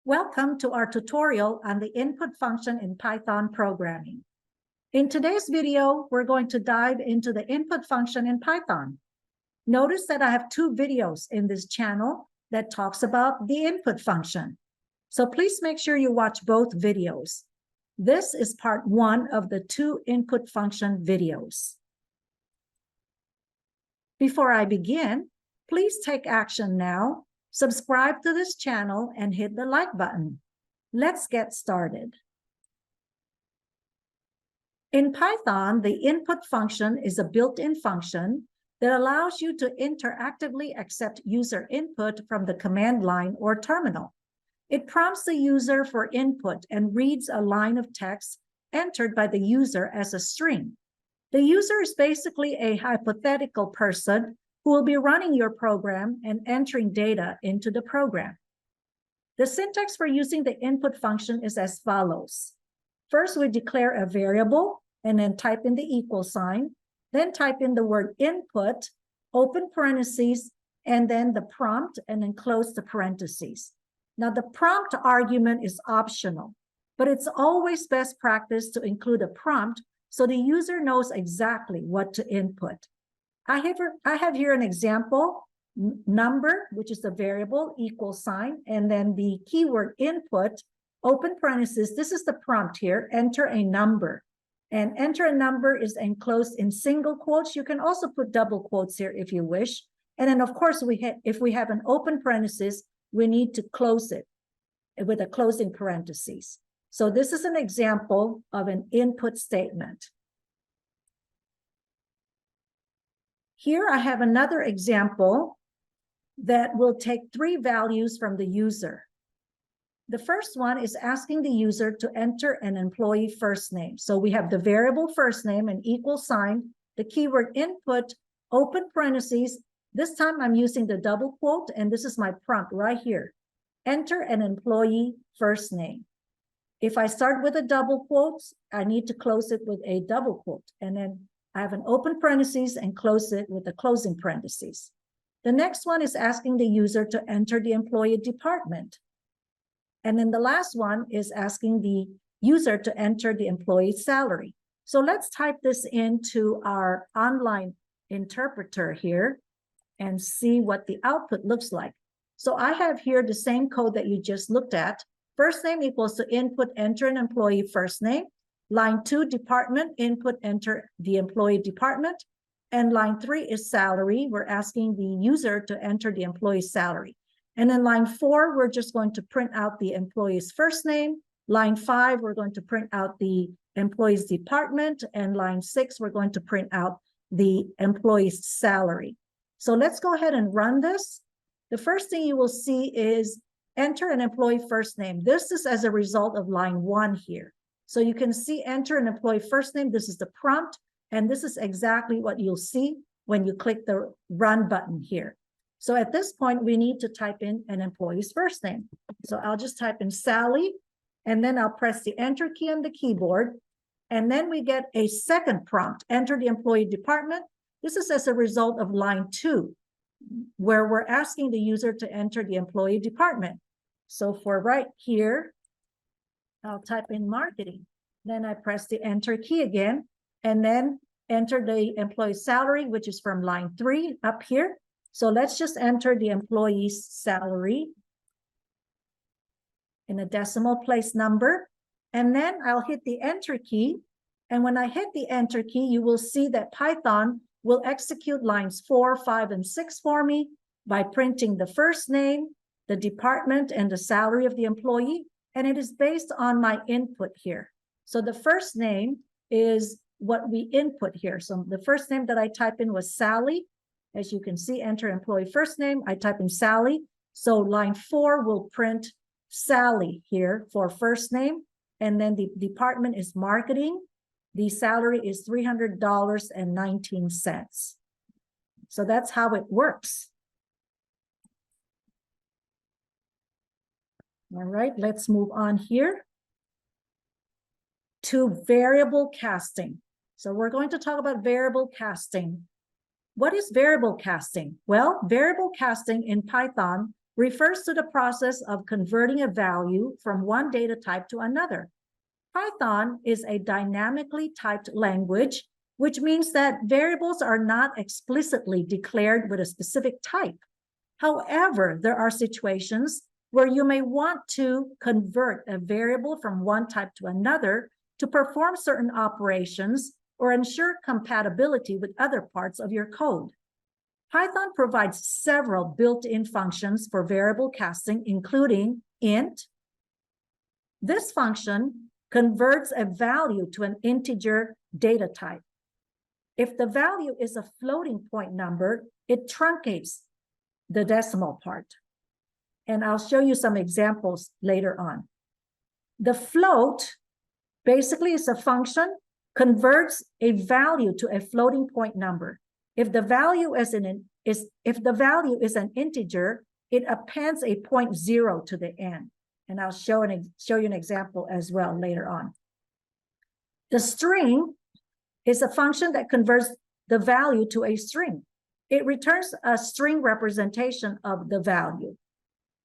Welcome to our tutorial on the input function in Python programming. In today's video, we're going to dive into the input function in Python. Notice that I have two videos in this channel that talks about the input function. So please make sure you watch both videos. This is part one of the two input function videos. Before I begin, please take action now. Subscribe to this channel and hit the like button. Let's get started. In Python, the input function is a built-in function that allows you to interactively accept user input from the command line or terminal. It prompts the user for input and reads a line of text entered by the user as a string. The user is basically a hypothetical person who will be running your program and entering data into the program. The syntax for using the input function is as follows. First, we declare a variable and then type in the equal sign, then type in the word input, open parentheses, and then the prompt, and then close the parentheses. Now, the prompt argument is optional, but it's always best practice to include a prompt so the user knows exactly what to input. I have here an example, number, which is the variable, equal sign, and then the keyword input, open parentheses. This is the prompt here, enter a number. And enter a number is enclosed in single quotes. You can also put double quotes here if you wish. And then, of course, if we have an open parenthesis, we need to close it with a closing parentheses. So this is an example of an input statement. Here I have another example that will take three values from the user. The first one is asking the user to enter an employee first name. So we have the variable first name and equal sign, the keyword input, open parentheses. This time I'm using the double quote, and this is my prompt right here. Enter an employee first name. If I start with a double quote, I need to close it with a double quote, and then I have an open parentheses and close it with a closing parentheses. The next one is asking the user to enter the employee department. And then the last one is asking the user to enter the employee salary. So let's type this into our online interpreter here and see what the output looks like. So I have here the same code that you just looked at. First name equals to input, enter an employee first name. Line 2, department, input, enter the employee department. And line 3 is salary. We're asking the user to enter the employee salary. And then line 4, we're just going to print out the employee's first name. Line 5, we're going to print out the employee's department. And line 6, we're going to print out the employee's salary. So let's go ahead and run this. The first thing you will see is enter an employee first name. This is as a result of line 1 here. So you can see enter an employee first name. This is the prompt, and this is exactly what you'll see when you click the run button here. So at this point, we need to type in an employee's first name. So I'll just type in Sally, and then I'll press the enter key on the keyboard. And then we get a second prompt, enter the employee department. This is as a result of line 2, where we're asking the user to enter the employee department. So for right here, I'll type in marketing. Then I press the enter key again, and then enter the employee salary, which is from line 3 up here. So let's just enter the employee's salary in a decimal place number. And then I'll hit the enter key. And when I hit the enter key, you will see that Python will execute lines 4, 5, and 6 for me by printing the first name, the department, and the salary of the employee. And it is based on my input here. So the first name is what we input here. So the first name that I type in was Sally. As you can see, enter employee first name. I type in Sally. So line 4 will print Sally here for first name. And then the department is marketing. The salary is $300.19. So that's how it works. All right, let's move on here to variable casting. So we're going to talk about variable casting. What is variable casting? Well, variable casting in Python refers to the process of converting a value from one data type to another. Python is a dynamically typed language, which means that variables are not explicitly declared with a specific type. However, there are situations where you may want to convert a variable from one type to another to perform certain operations or ensure compatibility with other parts of your code. Python provides several built-in functions for variable casting, including int. This function converts a value to an integer data type. If the value is a floating point number, it truncates the decimal part. And I'll show you some examples later on. The float basically is a function, converts a value to a floating point number. If the value is an integer, it appends a 0.0 to the end. And I'll show you an example as well later on. The string is a function that converts the value to a string. It returns a string representation of the value.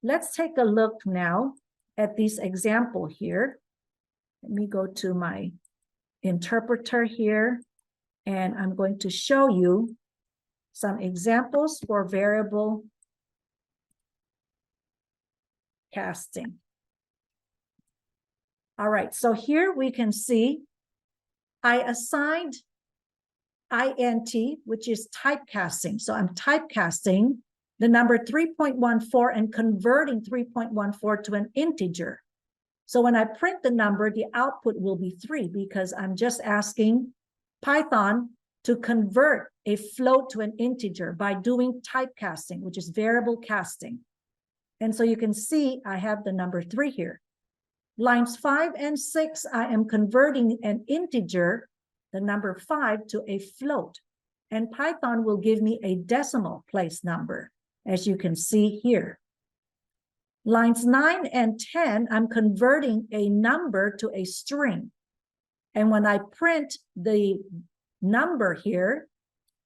Let's take a look now at this example here. Let me go to my interpreter here, and I'm going to show you some examples for variable casting. All right, so here we can see I assigned int, which is typecasting. So I'm typecasting the number 3.14 and converting 3.14 to an integer. So when I print the number, the output will be 3 because I'm just asking Python to convert a float to an integer by doing typecasting, which is variable casting. And so you can see I have the number 3 here. Lines 5 and 6, I am converting an integer, the number 5, to a float. And Python will give me a decimal place number, as you can see here. Lines 9 and 10, I'm converting a number to a string. And when I print the number here,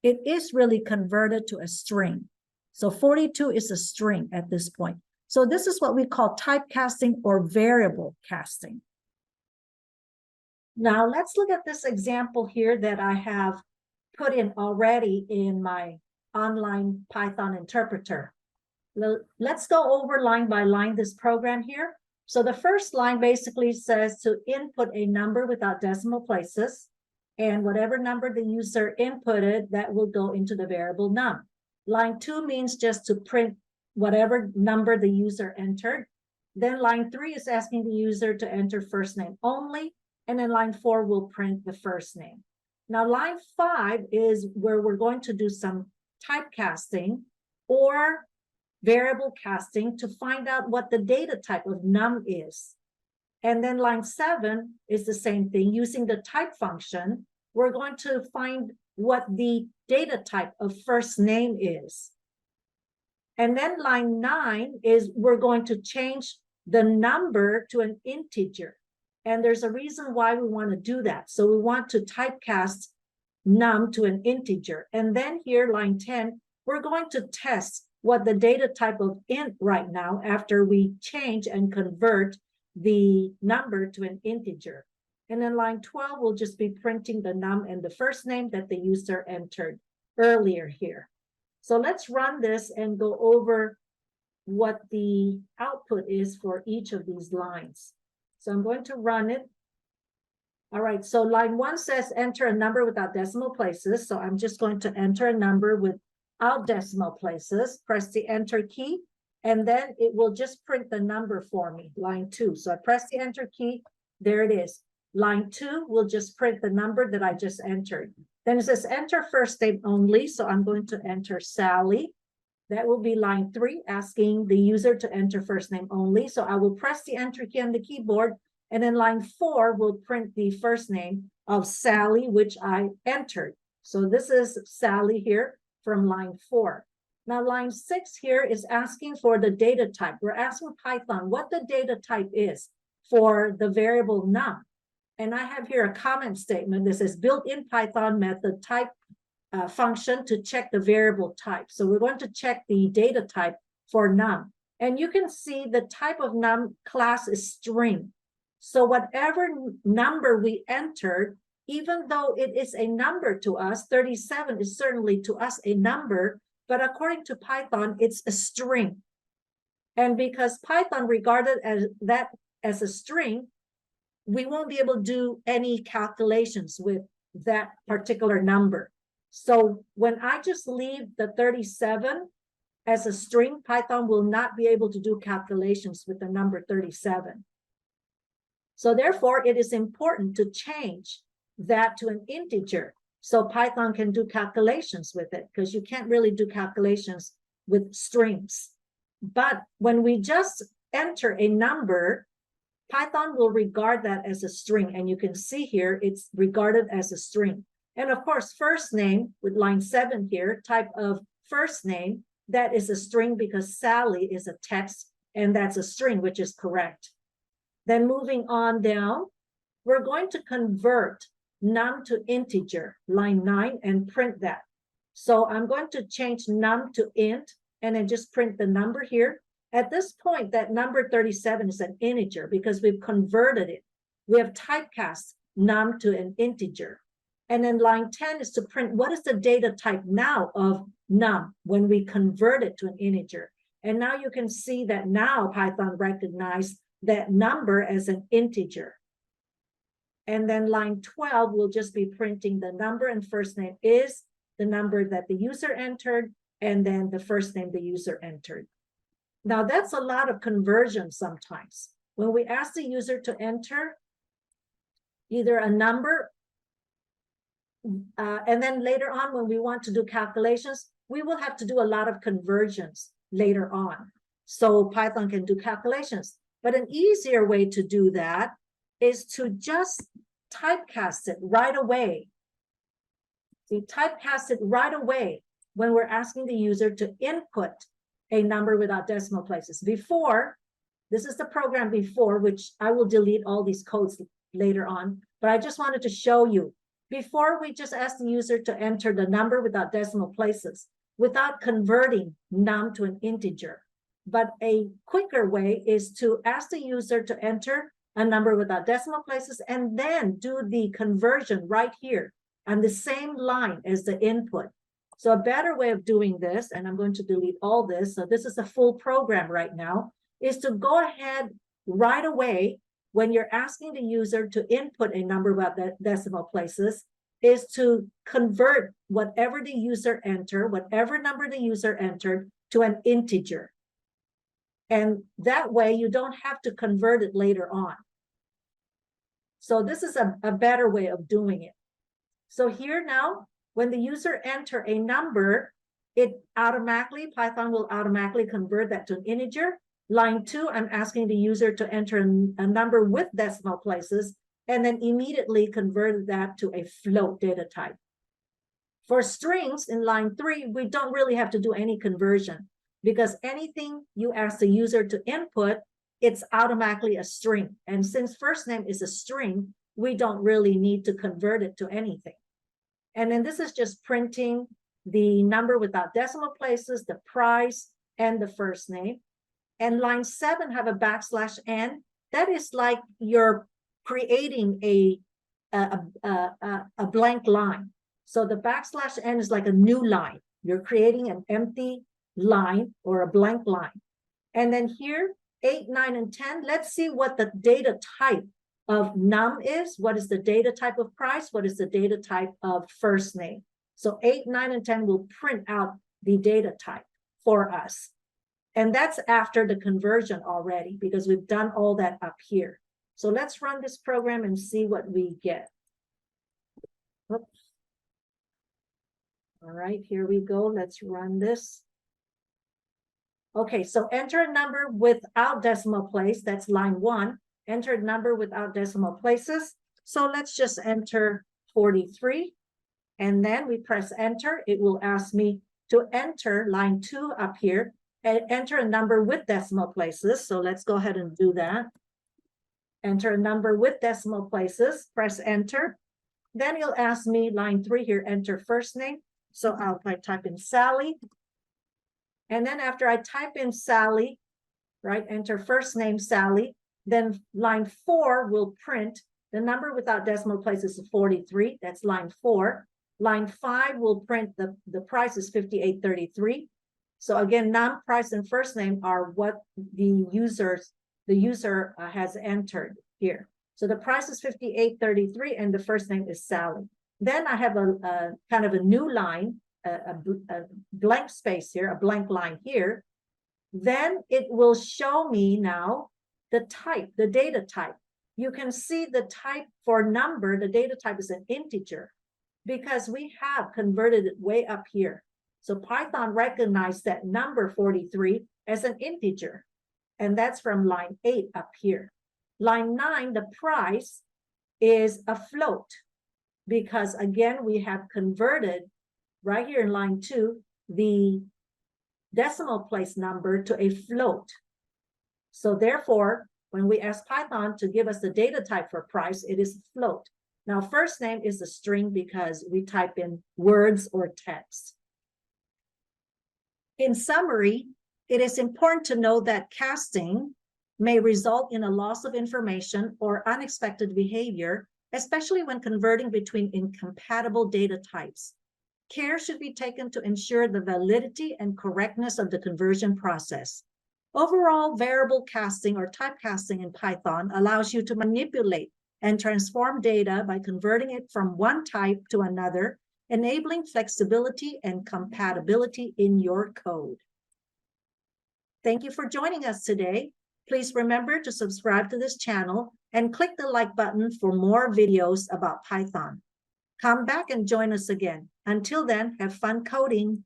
it is really converted to a string. So 42 is a string at this point. So this is what we call typecasting or variable casting. Now let's look at this example here that I have put in already in my online Python interpreter. Let's go over line by line this program here. So the first line basically says to input a number without decimal places, and whatever number the user inputted, that will go into the variable num. Line 2 means just to print whatever number the user entered. Then line 3 is asking the user to enter first name only, and then line 4 will print the first name. Now line 5 is where we're going to do some typecasting or variable casting to find out what the data type of num is. And then line 7 is the same thing. Using the type function, we're going to find what the data type of first name is. And then line 9 is we're going to change the number to an integer. And there's a reason why we want to do that. So we want to typecast num to an integer. And then here, line 10, we're going to test what the data type of int right now after we change and convert the number to an integer. And then line 12 will just be printing the num and the first name that the user entered earlier here. So let's run this and go over what the output is for each of these lines. So I'm going to run it. All right, so line 1 says enter a number without decimal places. So I'm just going to enter a number without decimal places, press the enter key, and then it will just print the number for me, line 2. So I press the enter key, there it is. Line 2 will just print the number that I just entered. Then it says enter first name only. So I'm going to enter Sally. That will be line 3, asking the user to enter first name only. So I will press the enter key on the keyboard. And then line 4 will print the first name of Sally, which I entered. So this is Sally here from line 4. Now line 6 here is asking for the data type. We're asking Python what the data type is for the variable num. And I have here a comment statement that says built-in Python method type function to check the variable type. So we're going to check the data type for num. And you can see the type of num class is string. So whatever number we entered, even though it is a number to us, 37 is certainly to us a number, but according to Python, it's a string. And because Python regarded that as a string, we won't be able to do any calculations with that particular number. So when I just leave the 37 as a string, Python will not be able to do calculations with the number 37. So therefore, it is important to change that to an integer so Python can do calculations with it, because you can't really do calculations with strings. But when we just enter a number, Python will regard that as a string. And you can see here, it's regarded as a string. And of course, first name with line 7 here, type of first name, that is a string because Sally is a text, and that's a string, which is correct. Then moving on down, we're going to convert num to integer, line 9, and print that. So I'm going to change num to int, and then just print the number here. At this point, that number 37 is an integer because we've converted it. We have typecast num to an integer. And then line 10 is to print what is the data type now of num when we convert it to an integer. And now you can see that now Python recognized that number as an integer. And then line 12 will just be printing the number, and first name is the number that the user entered, and then the first name the user entered. Now that's a lot of conversion sometimes. When we ask the user to enter either a number, and then later on when we want to do calculations, we will have to do a lot of conversions later on. So Python can do calculations. But an easier way to do that is to just typecast it right away. So you typecast it right away when we're asking the user to input a number without decimal places. Before, this is the program before, which I will delete all these codes later on, but I just wanted to show you. Before, we just asked the user to enter the number without decimal places, without converting num to an integer. But a quicker way is to ask the user to enter a number without decimal places and then do the conversion right here on the same line as the input. So a better way of doing this, and I'm going to delete all this, so this is a full program right now, is to go ahead right away when you're asking the user to input a number without decimal places, is to convert whatever the user entered, whatever number the user entered, to an integer. And that way you don't have to convert it later on. So this is a better way of doing it. So here now, when the user enter a number, Python will automatically convert that to an integer. Line 2, I'm asking the user to enter a number with decimal places, and then immediately convert that to a float data type. For strings in line 3, we don't really have to do any conversion, because anything you ask the user to input, it's automatically a string. And since first name is a string, we don't really need to convert it to anything. And then this is just printing the number without decimal places, the price, and the first name. And line 7 have a \n. That is like you're creating a blank line. So the \n is like a new line. You're creating an empty line or a blank line. And then here, 8, 9, and 10, let's see what the data type of num is. What is the data type of price? What is the data type of first name? So 8, 9, and 10 will print out the data type for us. And that's after the conversion already, because we've done all that up here. So let's run this program and see what we get. Oops. All right, here we go. Let's run this. Okay, so enter a number without decimal place. That's line 1. Enter a number without decimal places. So let's just enter 43. And then we press enter. It will ask me to enter line 2 up here and enter a number with decimal places. So let's go ahead and do that. Enter a number with decimal places, press enter. Then it'll ask me line 3 here, enter first name. So I'll type in Sally. And then after I type in Sally, right? Enter first name Sally. Then line 4 will print the number without decimal places is 43. That's line 4. Line 5 will print the price is 58.33. So again, name, price, and first name are what the user has entered here. So the price is 58.33 and the first name is Sally. Then I have a kind of a new line, a blank space here, a blank line here. Then it will show me now the type, the data type. You can see the type for number, the data type is an integer because we have converted it way up here. So Python recognized that number 43 as an integer, and that's from line 8 up here. Line 9, the price is a float because again, we have converted right here in line 2, the decimal place number to a float. So therefore, when we ask Python to give us the data type for price, it is float. Now, first name is a string because we type in words or text. In summary, it is important to know that casting may result in a loss of information or unexpected behavior, especially when converting between incompatible data types. Care should be taken to ensure the validity and correctness of the conversion process. Overall, variable casting or typecasting in Python allows you to manipulate and transform data by converting it from one type to another, enabling flexibility and compatibility in your code. Thank you for joining us today. Please remember to subscribe to this channel and click the like button for more videos about Python. Come back and join us again. Until then, have fun coding.